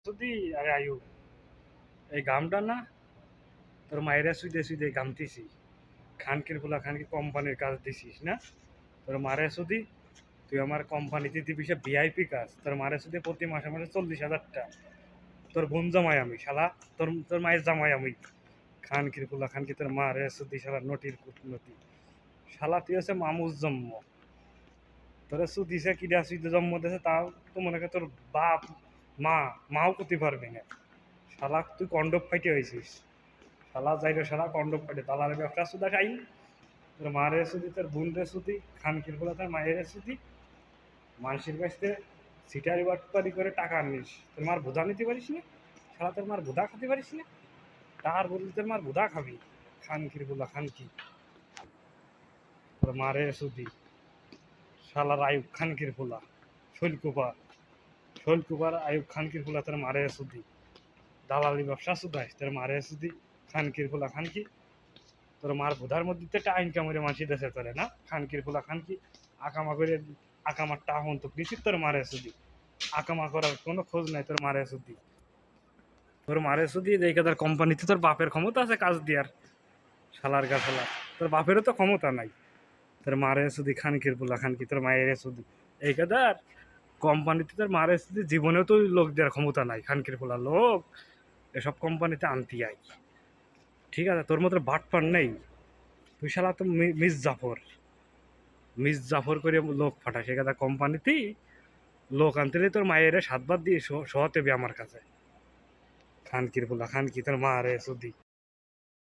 যদি আরে আয়ু এই গামটা না তোর মায়েরা শুইতে শুইতে গামতিছি খানকির পোলা খানকি কোম্পানির কাজ দিছিস না তোর মারে শুধু তুই আমার কোম্পানিতে দিবি সে ভিআইপি কাজ তোর মারে শুধু প্রতি মাসে মাসে 40,000 টাকা তোর বোন জামাই আমি শালা তোর তোর মায়ের জামাই আমি খানকির পোলা খানকি তোর মারে শুধু শালা নটির কুটনতি শালা তুই হচ্ছে মামুজ জন্ম তোরা সুদিছে কিডা সুইতে জন্ম দিয়েছে তাও তো মনে কর তোর বাপ মাও করতে পারবি না শালা তুই কন্ডপ ফাইটে হয়েছিস শালা যাইলে শালা কন্ডপ ফাইটে দালালের ব্যবসা সুদা খাই তোর মারে সুদি তোর বোন রে সুদি খানকির পোলা তার মায়ের সুদি মানুষের কাছ থেকে সিটারি বাটপারি করে টাকা নিস তোর মার বোধা নিতে পারিস না শালা তোর মার বোধা খেতে পারিস না তার বদলে তোর মার বোধা খাবি খানকির পোলা খানকি তোর মারে সুদি শালার আয়ুব খানকির পোলা শৈলকুপার আয়ুব খানকির পোলা তোর মারে সুদি দালালি ব্যবসা সুদাইস তোর মারে সুদি খানকির পোলা খানকি তোর মার বোধার মধ্যে তো টা ইনকাম করে মাসি দেশে তোরে না খানকির পোলা খানকি আকামা করে আকামার টা হন তো কৃষি তোর মারে সুদি আকামা করার কোনো খোঁজ নাই তোর মারে সুদি দেখে তোর কোম্পানিতে তোর বাপের ক্ষমতা আছে কাজ দেওয়ার শালার গা শালা তোর বাপেরও তো ক্ষমতা নাই তোর মারে সুদি খানকির পোলা খানকি তোর মায়ের সুদি এই কাদার কোম্পানিতে তোর মারে সুদি জীবনেও তো লোক দেওয়ার ক্ষমতা নাই খানকির পোলা লোক এসব কোম্পানিতে আনতে আই ঠিক আছে তোর মতো বাটপার নেই তুই শালা তো মিস জাফর করে লোক ফাটা সে কথা কোম্পানিতেই লোক আনতে তোর মায়ের 7 বার দিয়ে শোয়াতে হবে আমার কাছে খানকির পোলা খানকি তোর মা রে সুদি